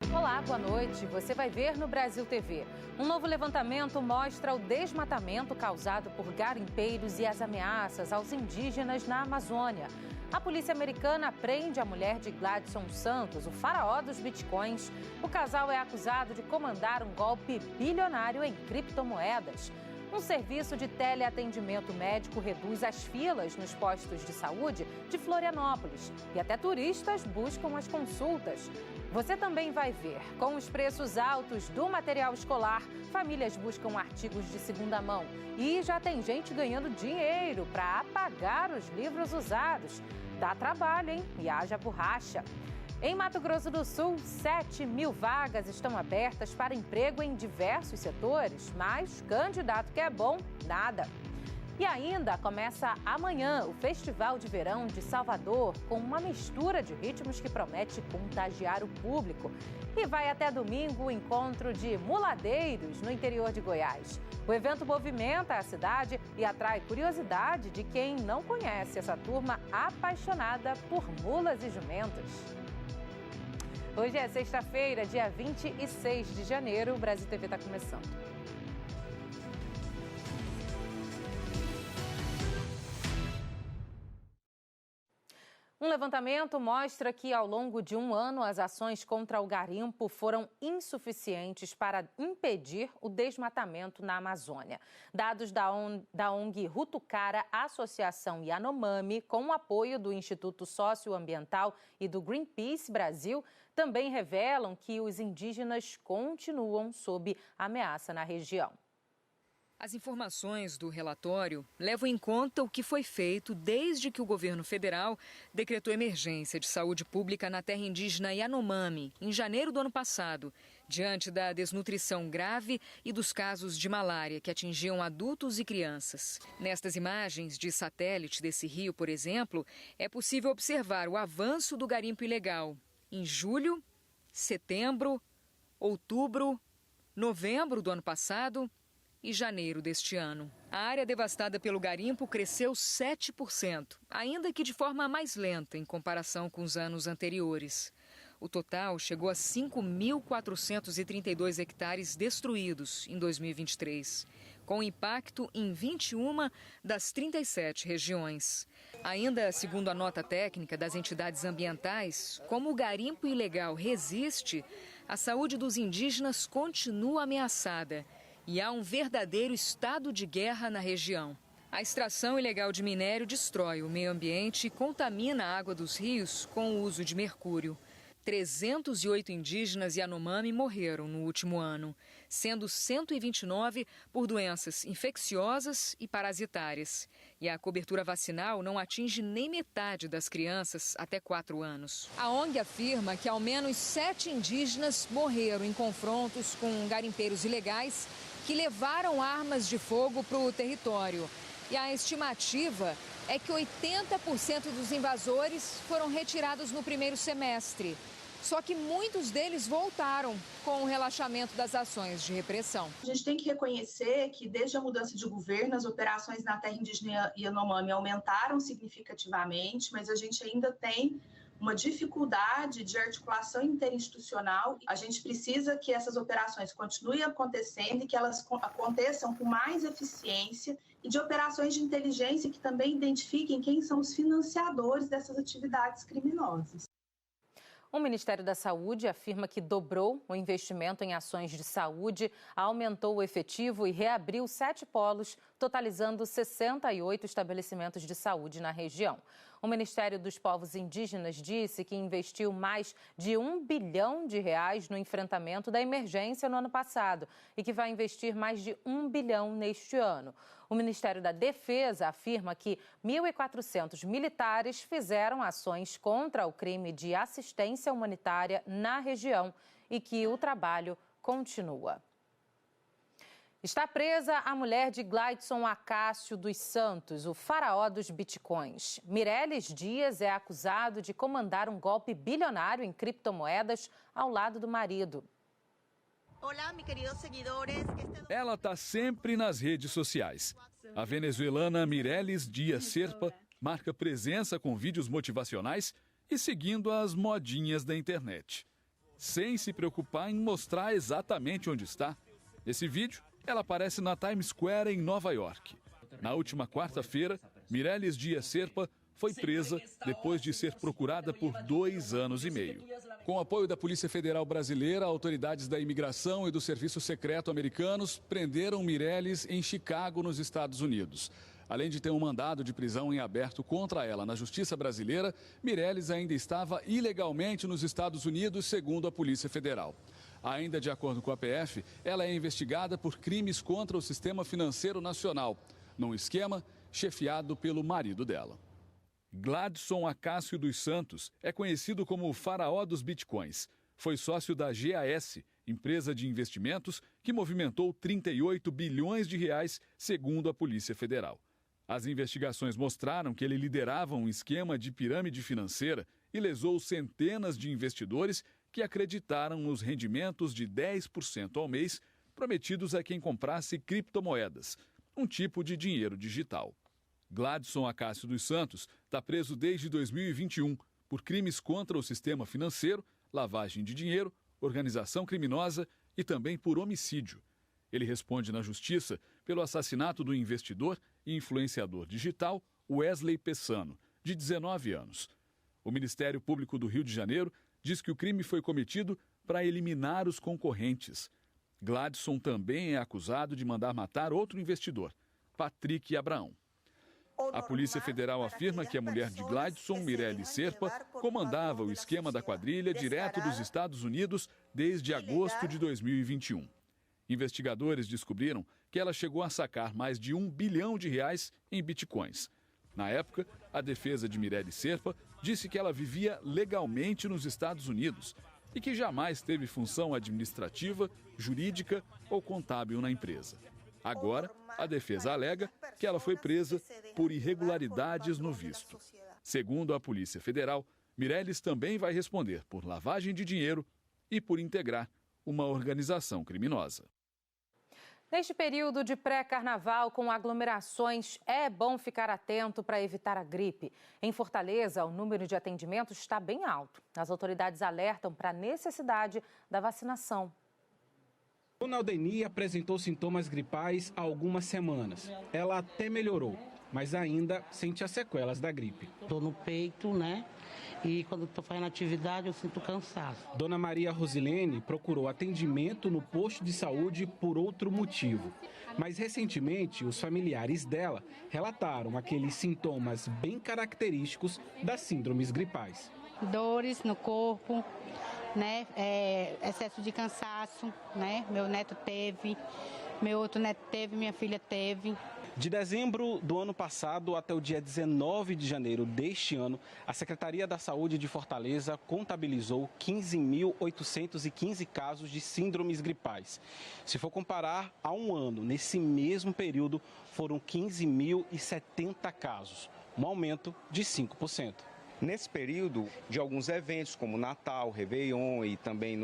Olá, boa noite. Você vai ver no Brasil TV. Um novo levantamento mostra o desmatamento causado por garimpeiros e as ameaças aos indígenas na Amazônia. A polícia americana prende a mulher de Gladson Santos, o faraó dos bitcoins. O casal é acusado de comandar um golpe bilionário em criptomoedas. Um serviço de teleatendimento médico reduz as filas nos postos de saúde de Florianópolis e até turistas buscam as consultas. Você também vai ver, com os preços altos do material escolar, famílias buscam artigos de segunda mão e já tem gente ganhando dinheiro para apagar os livros usados. Dá trabalho, hein? E haja borracha. Em Mato Grosso do Sul, 7.000 vagas estão abertas para emprego em diversos setores, mas candidato que é bom, nada. E ainda começa amanhã o Festival de Verão de Salvador, com uma mistura de ritmos que promete contagiar o público. E vai até domingo o encontro de muladeiros no interior de Goiás. O evento movimenta a cidade e atrai curiosidade de quem não conhece essa turma apaixonada por mulas e jumentos. Hoje é sexta-feira, dia 26 de janeiro, o Brasil TV está começando. Um levantamento mostra que, ao longo de um ano, as ações contra o garimpo foram insuficientes para impedir o desmatamento na Amazônia. Dados da ONG Rutucara, Associação Yanomami, com o apoio do Instituto Socioambiental e do Greenpeace Brasil, também revelam que os indígenas continuam sob ameaça na região. As informações do relatório levam em conta o que foi feito desde que o governo federal decretou emergência de saúde pública na terra indígena Yanomami, em janeiro do ano passado, diante da desnutrição grave e dos casos de malária que atingiam adultos e crianças. Nestas imagens de satélite desse rio, por exemplo, é possível observar o avanço do garimpo ilegal em julho, setembro, outubro, novembro do ano passado e janeiro deste ano. A área devastada pelo garimpo cresceu 7%, ainda que de forma mais lenta em comparação com os anos anteriores. O total chegou a 5.432 hectares destruídos em 2023, com impacto em 21 das 37 regiões. Ainda segundo a nota técnica das entidades ambientais, como o garimpo ilegal resiste, a saúde dos indígenas continua ameaçada e há um verdadeiro estado de guerra na região. A extração ilegal de minério destrói o meio ambiente e contamina a água dos rios com o uso de mercúrio. 308 indígenas Yanomami morreram no último ano, sendo 129 por doenças infecciosas e parasitárias. E a cobertura vacinal não atinge nem metade das crianças até 4 anos. A ONG afirma que ao menos 7 indígenas morreram em confrontos com garimpeiros ilegais que levaram armas de fogo para o território. E a estimativa é que 80% dos invasores foram retirados no primeiro semestre. Só que muitos deles voltaram com o relaxamento das ações de repressão. A gente tem que reconhecer que desde a mudança de governo, as operações na terra indígena Yanomami aumentaram significativamente, mas a gente ainda tem uma dificuldade de articulação interinstitucional. A gente precisa que essas operações continuem acontecendo e que elas aconteçam com mais eficiência e de operações de inteligência que também identifiquem quem são os financiadores dessas atividades criminosas. O Ministério da Saúde afirma que dobrou o investimento em ações de saúde, aumentou o efetivo e reabriu 7 polos, totalizando 68 estabelecimentos de saúde na região. O Ministério dos Povos Indígenas disse que investiu mais de R$1 bilhão no enfrentamento da emergência no ano passado e que vai investir mais de R$1 bilhão neste ano. O Ministério da Defesa afirma que 1.400 militares fizeram ações contra o crime de assistência humanitária na região e que o trabalho continua. Está presa a mulher de Gladson Acácio dos Santos, o faraó dos bitcoins. Mireles Dias é acusado de comandar um golpe bilionário em criptomoedas ao lado do marido. Olá, meus queridos seguidores. Ela está sempre nas redes sociais. A venezuelana Mireles Dias Serpa marca presença com vídeos motivacionais e seguindo as modinhas da internet. sem se preocupar em mostrar exatamente onde está. Nesse vídeo, ela aparece na Times Square, em Nova York. Na última quarta-feira, Mireles Dias Serpa foi presa depois de ser procurada por 2 anos e meio. Com o apoio da Polícia Federal Brasileira, autoridades da imigração e do Serviço Secreto americanos prenderam Mireles em Chicago, nos Estados Unidos. Além de ter um mandado de prisão em aberto contra ela na Justiça Brasileira, Mireles ainda estava ilegalmente nos Estados Unidos, segundo a Polícia Federal. Ainda de acordo com a PF, ela é investigada por crimes contra o sistema financeiro nacional, num esquema chefiado pelo marido dela. Gladson Acácio dos Santos é conhecido como o faraó dos bitcoins. Foi sócio da GAS, empresa de investimentos que movimentou 38 bilhões de reais, segundo a Polícia Federal. As investigações mostraram que ele liderava um esquema de pirâmide financeira e lesou centenas de investidores que acreditaram nos rendimentos de 10% ao mês prometidos a quem comprasse criptomoedas, um tipo de dinheiro digital. Gladson Acácio dos Santos está preso desde 2021 por crimes contra o sistema financeiro, lavagem de dinheiro, organização criminosa e também por homicídio. Ele responde na justiça pelo assassinato do investidor e influenciador digital Wesley Pessano, de 19 anos. O Ministério Público do Rio de Janeiro diz que o crime foi cometido para eliminar os concorrentes. Gladson também é acusado de mandar matar outro investidor, Patrick Abraão. A Polícia Federal afirma que a mulher de Gladson, Mireles Serpa, comandava o esquema da quadrilha direto dos Estados Unidos desde agosto de 2021. Investigadores descobriram que ela chegou a sacar mais de R$1 bilhão em bitcoins. Na época, a defesa de Mireles Serpa disse que ela vivia legalmente nos Estados Unidos e que jamais teve função administrativa, jurídica ou contábil na empresa. Agora, a defesa alega que ela foi presa por irregularidades no visto. Segundo a Polícia Federal, Mireles também vai responder por lavagem de dinheiro e por integrar uma organização criminosa. Neste período de pré-carnaval com aglomerações, é bom ficar atento para evitar a gripe. Em Fortaleza, o número de atendimentos está bem alto. As autoridades alertam para a necessidade da vacinação. Dona Aldeni apresentou sintomas gripais há algumas semanas. Ela até melhorou, mas ainda sente as sequelas da gripe. Dor no peito, né? E quando estou fazendo atividade eu sinto cansaço. Dona Maria Rosilene procurou atendimento no posto de saúde por outro motivo. Mas recentemente os familiares dela relataram aqueles sintomas bem característicos das síndromes gripais. Dores no corpo, né? Excesso de cansaço, né? Meu neto teve, meu outro neto teve, minha filha teve. De dezembro do ano passado até o dia 19 de janeiro deste ano, a Secretaria da Saúde de Fortaleza contabilizou 15.815 casos de síndromes gripais. Se for comparar a um ano, nesse mesmo período, foram 15.070 casos, um aumento de 5%. Nesse período de alguns eventos como Natal, Réveillon e também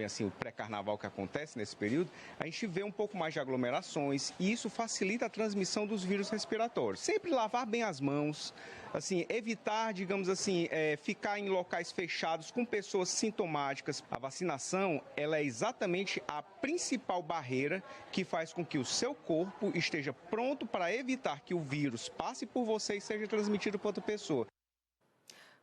assim, o pré-carnaval que acontece nesse período, a gente vê um pouco mais de aglomerações e isso facilita a transmissão dos vírus respiratórios. Sempre lavar bem as mãos, assim, evitar, digamos assim, ficar em locais fechados com pessoas sintomáticas. A vacinação, ela é exatamente a principal barreira que faz com que o seu corpo esteja pronto para evitar que o vírus passe por você e seja transmitido para outra pessoa.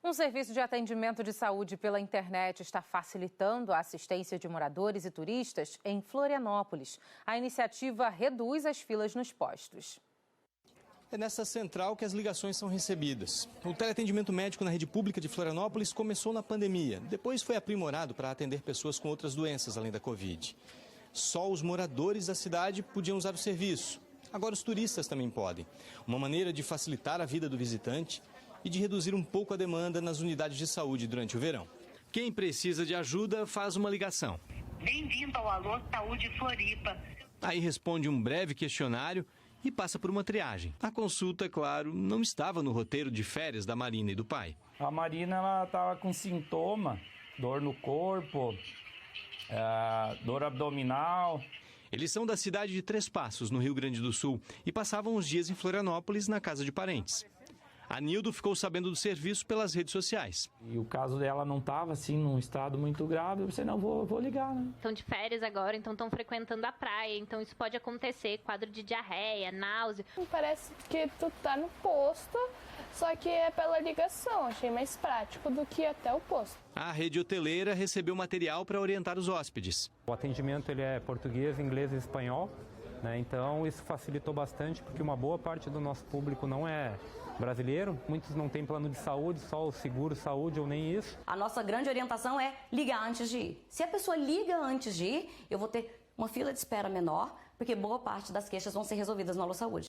Um serviço de atendimento de saúde pela internet está facilitando a assistência de moradores e turistas em Florianópolis. A iniciativa reduz as filas nos postos. É nessa central que as ligações são recebidas. O teleatendimento médico na rede pública de Florianópolis começou na pandemia. Depois foi aprimorado para atender pessoas com outras doenças além da Covid. Só os moradores da cidade podiam usar o serviço. Agora os turistas também podem. Uma maneira de facilitar a vida do visitante e de reduzir um pouco a demanda nas unidades de saúde durante o verão. Quem precisa de ajuda faz uma ligação. Bem-vindo ao Alô Saúde Floripa. Aí responde um breve questionário e passa por uma triagem. A consulta, é claro, não estava no roteiro de férias da Marina e do pai. A Marina, ela estava com sintoma, dor no corpo, dor abdominal. Eles são da cidade de Três Passos, no Rio Grande do Sul, e passavam uns dias em Florianópolis, na casa de parentes. A Nildo ficou sabendo do serviço pelas redes sociais. E o caso dela não estava assim num estado muito grave, eu pensei, não, vou ligar, né? Estão de férias agora, então estão frequentando a praia, então isso pode acontecer, quadro de diarreia, náusea. Parece que tu tá no posto, só que é pela ligação, achei mais prático do que ir até o posto. A rede hoteleira recebeu material para orientar os hóspedes. O atendimento ele é português, inglês e espanhol, né? Então isso facilitou bastante, porque uma boa parte do nosso público não é brasileiro, muitos não têm plano de saúde, só o seguro saúde ou nem isso. A nossa grande orientação é ligar antes de ir. Se a pessoa liga antes de ir, eu vou ter uma fila de espera menor, porque boa parte das queixas vão ser resolvidas no Alô Saúde.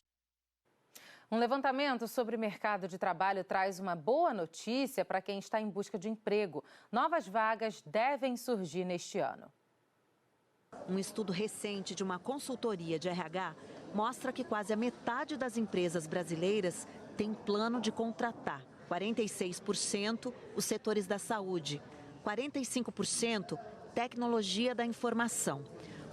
Um levantamento sobre o mercado de trabalho traz uma boa notícia para quem está em busca de emprego. Novas vagas devem surgir neste ano. Um estudo recente de uma consultoria de RH mostra que quase a metade das empresas brasileiras tem plano de contratar. 46% os setores da saúde, 45% tecnologia da informação,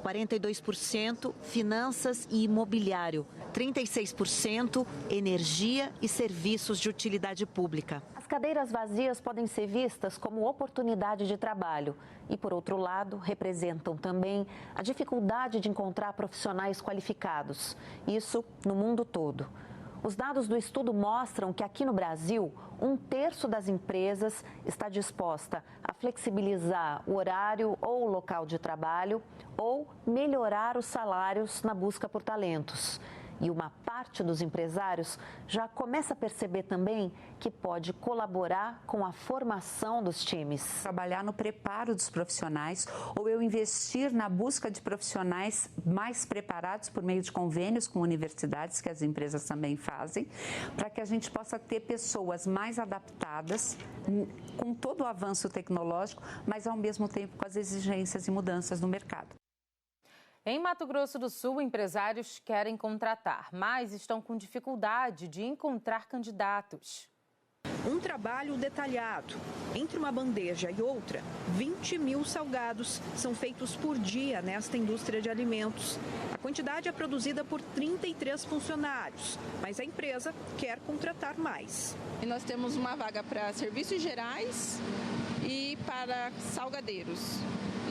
42% finanças e imobiliário, 36% energia e serviços de utilidade pública. As cadeiras vazias podem ser vistas como oportunidade de trabalho e, por outro lado, representam também a dificuldade de encontrar profissionais qualificados. Isso no mundo todo. Os dados do estudo mostram que aqui no Brasil, 1/3 das empresas está disposta a flexibilizar o horário ou o local de trabalho ou melhorar os salários na busca por talentos. E uma parte dos empresários já começa a perceber também que pode colaborar com a formação dos times. Trabalhar no preparo dos profissionais ou eu investir na busca de profissionais mais preparados por meio de convênios com universidades, que as empresas também fazem, para que a gente possa ter pessoas mais adaptadas, com todo o avanço tecnológico, mas ao mesmo tempo com as exigências e mudanças no mercado. Em Mato Grosso do Sul, empresários querem contratar, mas estão com dificuldade de encontrar candidatos. Um trabalho detalhado. Entre uma bandeja e outra, 20 mil salgados são feitos por dia nesta indústria de alimentos. A quantidade é produzida por 33 funcionários, mas a empresa quer contratar mais. E nós temos uma vaga para serviços gerais e para salgadeiros.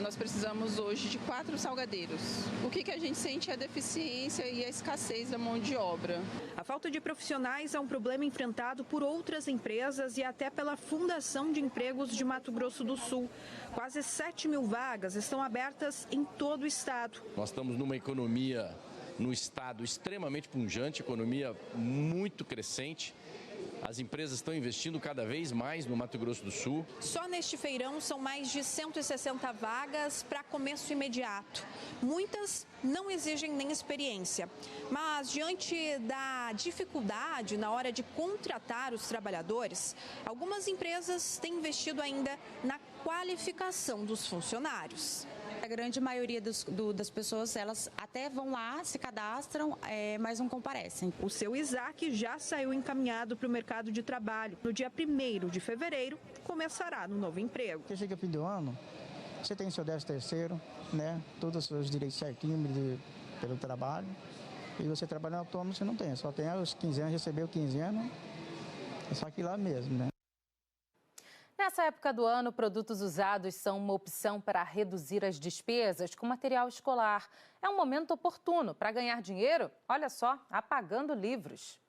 Nós precisamos hoje de 4 salgadeiros. O que a gente sente é a deficiência e a escassez da mão de obra. A falta de profissionais é um problema enfrentado por outras empresas e até pela Fundação de Empregos de Mato Grosso do Sul. Quase 7 mil vagas estão abertas em todo o estado. Nós estamos numa economia no estado extremamente pujante, economia muito crescente. As empresas estão investindo cada vez mais no Mato Grosso do Sul. Só neste feirão são mais de 160 vagas para começo imediato. Muitas não exigem nem experiência. Mas diante da dificuldade na hora de contratar os trabalhadores, algumas empresas têm investido ainda na qualificação dos funcionários. A grande maioria das pessoas, elas até vão lá, se cadastram, mas não comparecem. O seu Isaac já saiu encaminhado para o mercado de trabalho. No dia 1º de fevereiro, começará no novo emprego. Você chega fim do ano, você tem seu 13º, né? Todos os seus direitos certinhos pelo trabalho. E você trabalhando autônomo, você não tem. Só tem aos 15 anos, recebeu 15 anos, é só que lá mesmo, né? Nessa época do ano, produtos usados são uma opção para reduzir as despesas com material escolar. É um momento oportuno para ganhar dinheiro, olha só, apagando livros.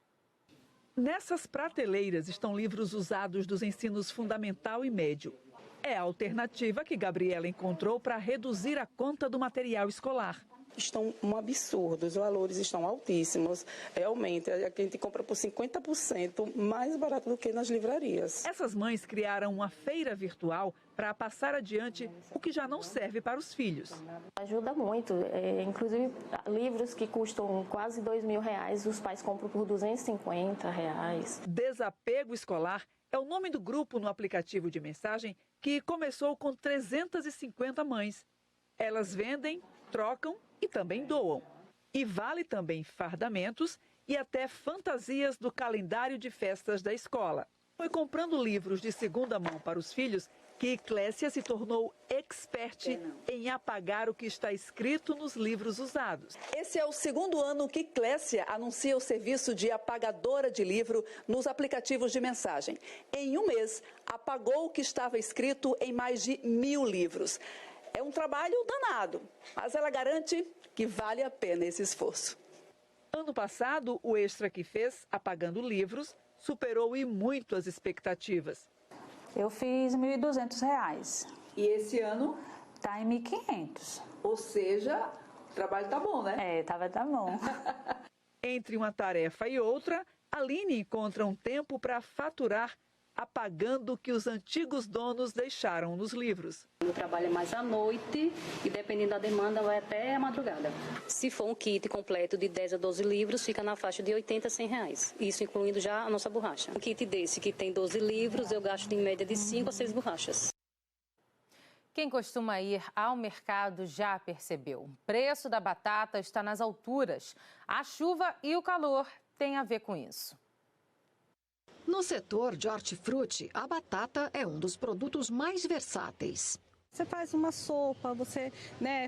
Nessas prateleiras estão livros usados dos ensinos fundamental e médio. É a alternativa que Gabriela encontrou para reduzir a conta do material escolar. Estão um absurdo, os valores estão altíssimos. Realmente, a gente compra por 50% mais barato do que nas livrarias. Essas mães criaram uma feira virtual para passar adiante o que já não serve para os filhos. Ajuda muito, inclusive livros que custam quase R$2.000, os pais compram por R$250. Desapego Escolar é o nome do grupo no aplicativo de mensagem que começou com 350 mães. Elas vendem, trocam e também doam. E vale também fardamentos e até fantasias do calendário de festas da escola. Foi comprando livros de segunda mão para os filhos que Clécia se tornou expert em apagar o que está escrito nos livros usados. Esse é o segundo ano que Clécia anuncia o serviço de apagadora de livro nos aplicativos de mensagem. Em um mês, apagou o que estava escrito em mais de 1000 livros. É um trabalho danado, mas ela garante que vale a pena esse esforço. Ano passado, o extra que fez, apagando livros, superou e muito as expectativas. Eu fiz R$ 1.200. E esse ano? Está em 1.500. Ou seja, o trabalho tá bom, né? Tá bom. Entre uma tarefa e outra, Aline encontra um tempo para faturar, apagando o que os antigos donos deixaram nos livros. Eu trabalho mais à noite e, dependendo da demanda, vai até a madrugada. Se for um kit completo de 10 a 12 livros, fica na faixa de R$ 80 a R$100. Isso incluindo já a nossa borracha. Um kit desse que tem 12 livros, eu gasto em média de 5 a 6 borrachas. Quem costuma ir ao mercado já percebeu. O preço da batata está nas alturas. A chuva e o calor têm a ver com isso. No setor de hortifruti, a batata é um dos produtos mais versáteis. Você faz uma sopa, você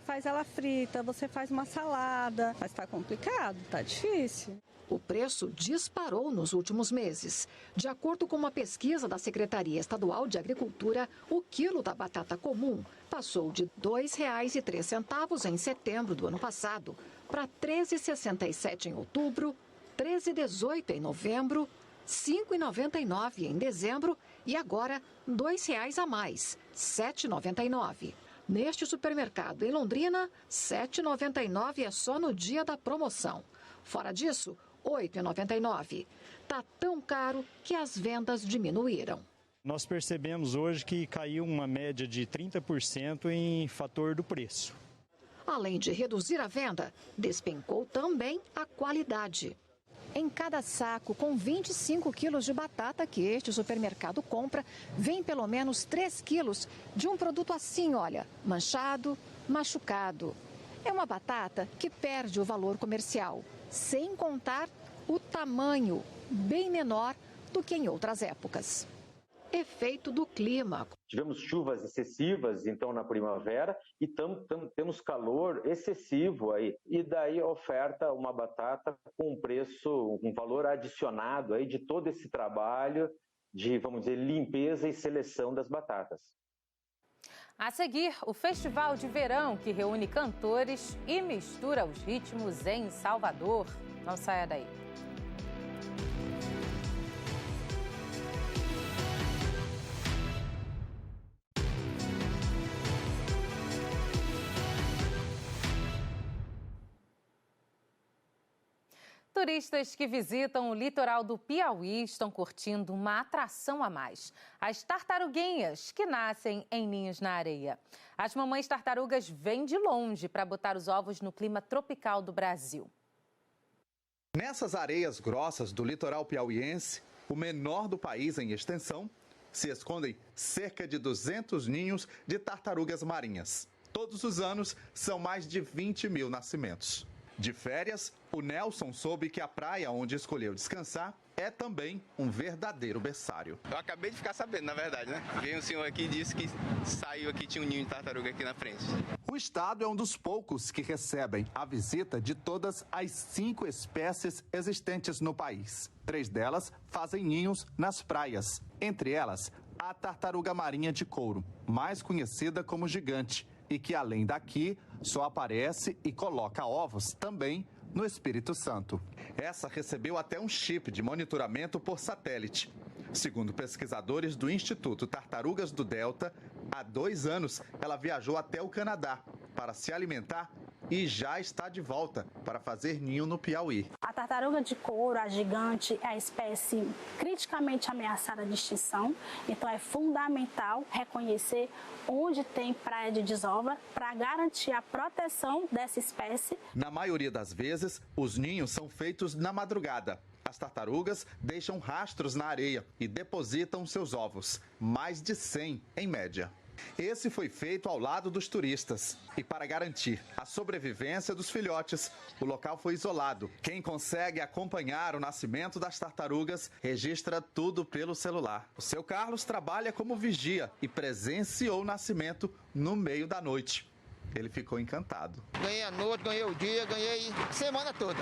faz ela frita, você faz uma salada, mas está complicado, está difícil. O preço disparou nos últimos meses. De acordo com uma pesquisa da Secretaria Estadual de Agricultura, o quilo da batata comum passou de R$ 2,03 em setembro do ano passado para R$ 13,67 em outubro, R$ 13,18 em novembro, R$ 5,99 em dezembro e agora R$ 2,00 a mais, R$ 7,99. Neste supermercado em Londrina, R$ 7,99 é só no dia da promoção. Fora disso, R$ 8,99. Tá tão caro que as vendas diminuíram. Nós percebemos hoje que caiu uma média de 30% em fator do preço. Além de reduzir a venda, despencou também a qualidade. Em cada saco com 25 quilos de batata que este supermercado compra, vem pelo menos 3 quilos de um produto assim, olha, manchado, machucado. É uma batata que perde o valor comercial, sem contar o tamanho, bem menor do que em outras épocas. Efeito do clima. Tivemos chuvas excessivas, então, na primavera, e temos calor excessivo aí. E daí oferta uma batata com um preço, um valor adicionado aí de todo esse trabalho de, vamos dizer, limpeza e seleção das batatas. A seguir, o Festival de Verão, que reúne cantores e mistura os ritmos em Salvador. Não saia daí. Turistas que visitam o litoral do Piauí estão curtindo uma atração a mais. As tartaruguinhas, que nascem em ninhos na areia. As mamães tartarugas vêm de longe para botar os ovos no clima tropical do Brasil. Nessas areias grossas do litoral piauiense, o menor do país em extensão, se escondem cerca de 200 ninhos de tartarugas marinhas. Todos os anos, são mais de 20 mil nascimentos. De férias, o Nelson soube que a praia onde escolheu descansar é também um verdadeiro berçário. Eu acabei de ficar sabendo, na verdade, né? Veio um senhor aqui e disse que saiu aqui, tinha um ninho de tartaruga aqui na frente. O estado é um dos poucos que recebem a visita de todas as 5 espécies existentes no país. 3 delas fazem ninhos nas praias. Entre elas, a tartaruga marinha de couro, mais conhecida como gigante, e que além daqui só aparece e coloca ovos também no Espírito Santo. Essa recebeu até um chip de monitoramento por satélite. Segundo pesquisadores do Instituto Tartarugas do Delta, há 2 anos ela viajou até o Canadá para se alimentar e já está de volta para fazer ninho no Piauí. A tartaruga de couro, a gigante, é a espécie criticamente ameaçada de extinção, então é fundamental reconhecer onde tem praia de desova para garantir a proteção dessa espécie. Na maioria das vezes, os ninhos são feitos na madrugada. As tartarugas deixam rastros na areia e depositam seus ovos, mais de 100 em média. Esse foi feito ao lado dos turistas. E para garantir a sobrevivência dos filhotes, o local foi isolado. Quem consegue acompanhar o nascimento das tartarugas registra tudo pelo celular. O seu Carlos trabalha como vigia e presenciou o nascimento no meio da noite. Ele ficou encantado. Ganhei a noite, ganhei o dia, ganhei a semana toda.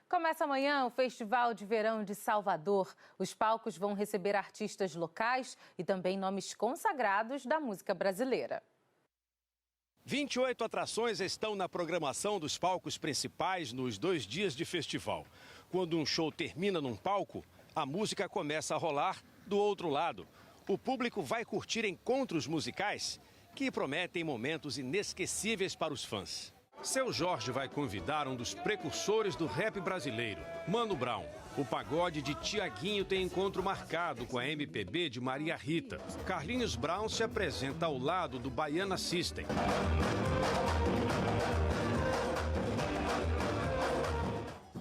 Começa amanhã o Festival de Verão de Salvador. Os palcos vão receber artistas locais e também nomes consagrados da música brasileira. 28 atrações estão na programação dos palcos principais nos 2 dias de festival. Quando um show termina num palco, a música começa a rolar do outro lado. O público vai curtir encontros musicais que prometem momentos inesquecíveis para os fãs. Seu Jorge vai convidar um dos precursores do rap brasileiro, Mano Brown. O pagode de Tiaguinho tem encontro marcado com a MPB de Maria Rita. Carlinhos Brown se apresenta ao lado do Baiana System.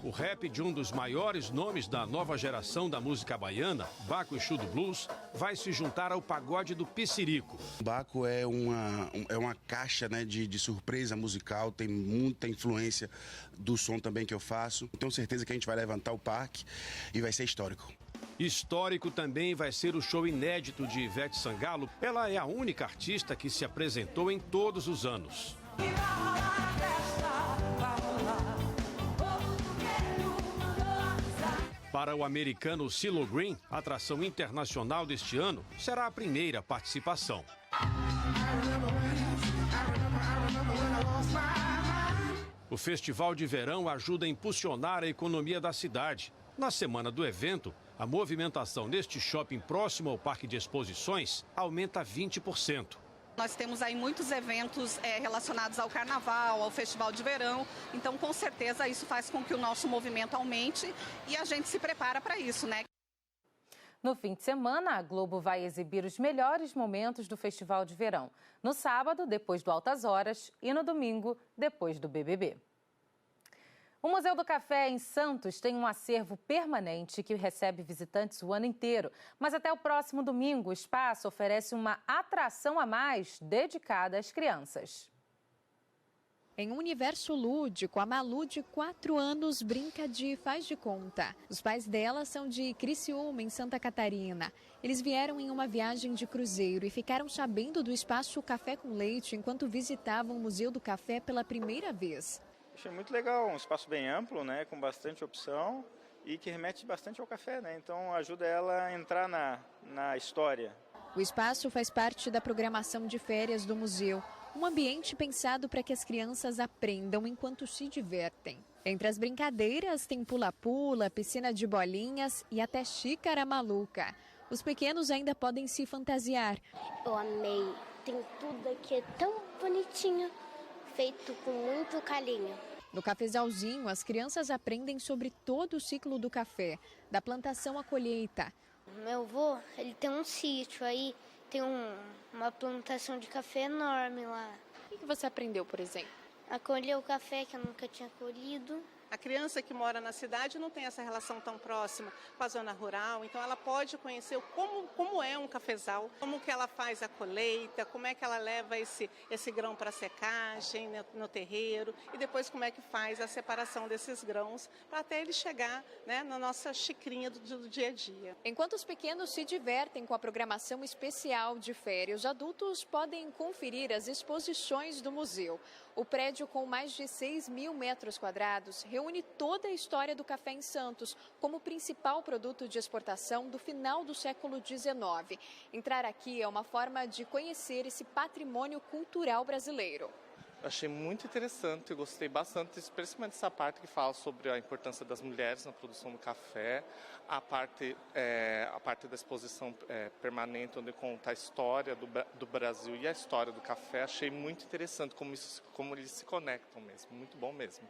O rap de um dos maiores nomes da nova geração da música baiana, Baco Exu do Blues, vai se juntar ao pagode do Pissirico. Baco é uma caixa, né, de surpresa musical, tem muita influência do som também que eu faço. Tenho certeza que a gente vai levantar o parque e vai ser histórico. Histórico também vai ser o show inédito de Ivete Sangalo. Ela é a única artista que se apresentou em todos os anos. Para o americano CeeLo Green, a atração internacional deste ano será a primeira participação. O Festival de Verão ajuda a impulsionar a economia da cidade. Na semana do evento, a movimentação neste shopping próximo ao Parque de Exposições aumenta 20%. Nós temos aí muitos eventos relacionados ao carnaval, ao festival de verão, então com certeza isso faz com que o nosso movimento aumente e a gente se prepara para isso, né? No fim de semana, a Globo vai exibir os melhores momentos do Festival de Verão. No sábado, depois do Altas Horas, e no domingo, depois do BBB. O Museu do Café em Santos tem um acervo permanente que recebe visitantes o ano inteiro. Mas até o próximo domingo, o espaço oferece uma atração a mais dedicada às crianças. Em um universo lúdico, a Malu, de 4 anos, brinca de faz de conta. Os pais dela são de Criciúma, em Santa Catarina. Eles vieram em uma viagem de cruzeiro e ficaram sabendo do espaço Café com Leite enquanto visitavam o Museu do Café pela primeira vez. Achei muito legal, um espaço bem amplo, né, com bastante opção e que remete bastante ao café, né? Então ajuda ela a entrar na história. O espaço faz parte da programação de férias do museu, um ambiente pensado para que as crianças aprendam enquanto se divertem. Entre as brincadeiras tem pula-pula, piscina de bolinhas e até xícara maluca. Os pequenos ainda podem se fantasiar. Eu amei, tem tudo aqui, é tão bonitinho. Feito com muito carinho. No cafezalzinho, as crianças aprendem sobre todo o ciclo do café, da plantação à colheita. Meu avô, ele tem um sítio, aí tem uma plantação de café enorme lá. O que você aprendeu, por exemplo? A colher o café que eu nunca tinha colhido. A criança que mora na cidade não tem essa relação tão próxima com a zona rural, então ela pode conhecer como é um cafezal, como que ela faz a colheita, como é que ela leva esse grão para secagem no terreiro e depois como é que faz a separação desses grãos para até ele chegar, né, na nossa xicrinha do dia a dia. Enquanto os pequenos se divertem com a programação especial de férias, os adultos podem conferir as exposições do museu. O prédio, com mais de 6 mil metros quadrados, reúne toda a história do café em Santos como principal produto de exportação do final do século XIX. Entrar aqui é uma forma de conhecer esse patrimônio cultural brasileiro. Achei muito interessante, eu gostei bastante, especialmente dessa parte que fala sobre a importância das mulheres na produção do café, a parte da exposição permanente, onde conta a história do Brasil e a história do café. Achei muito interessante como eles se conectam mesmo, muito bom mesmo.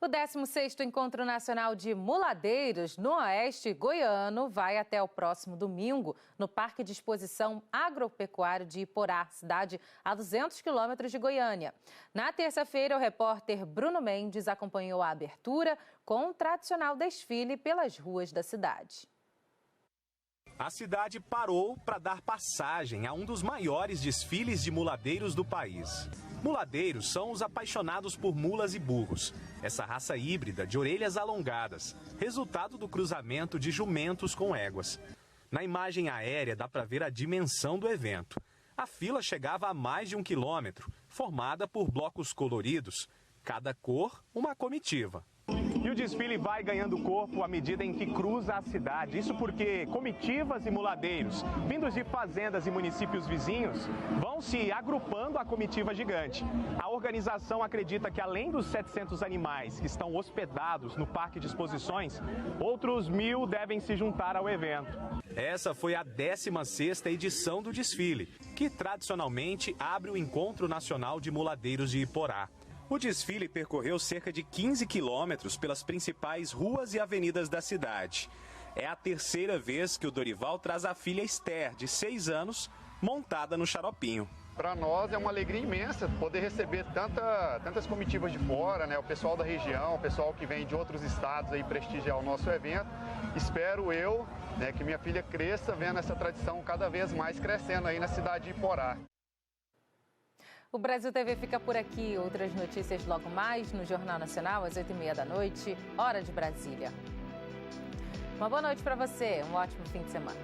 O 16º Encontro Nacional de Muladeiros no Oeste Goiano vai até o próximo domingo no Parque de Exposição Agropecuário de Iporá, cidade a 200 quilômetros de Goiânia. Na terça-feira, o repórter Bruno Mendes acompanhou a abertura com um tradicional desfile pelas ruas da cidade. A cidade parou para dar passagem a um dos maiores desfiles de muladeiros do país. Muladeiros são os apaixonados por mulas e burros. Essa raça híbrida de orelhas alongadas, resultado do cruzamento de jumentos com éguas. Na imagem aérea dá para ver a dimensão do evento. A fila chegava a mais de 1 quilômetro, formada por blocos coloridos, cada cor uma comitiva. E o desfile vai ganhando corpo à medida em que cruza a cidade. Isso porque comitivas e muladeiros, vindos de fazendas e municípios vizinhos, vão se agrupando à comitiva gigante. A organização acredita que, além dos 700 animais que estão hospedados no Parque de Exposições, outros 1.000 devem se juntar ao evento. Essa foi a 16ª edição do desfile, que tradicionalmente abre o Encontro Nacional de Muladeiros de Iporá. O desfile percorreu cerca de 15 quilômetros pelas principais ruas e avenidas da cidade. É a 3ª vez que o Dorival traz a filha Esther, de 6 anos, montada no xaropinho. Para nós é uma alegria imensa poder receber tantas comitivas de fora, né? O pessoal da região, o pessoal que vem de outros estados aí prestigiar o nosso evento. Espero eu, né, que minha filha cresça vendo essa tradição cada vez mais crescendo aí na cidade de Iporá. O Brasil TV fica por aqui. Outras notícias logo mais no Jornal Nacional, às 8h30 da noite, hora de Brasília. Uma boa noite para você, um ótimo fim de semana.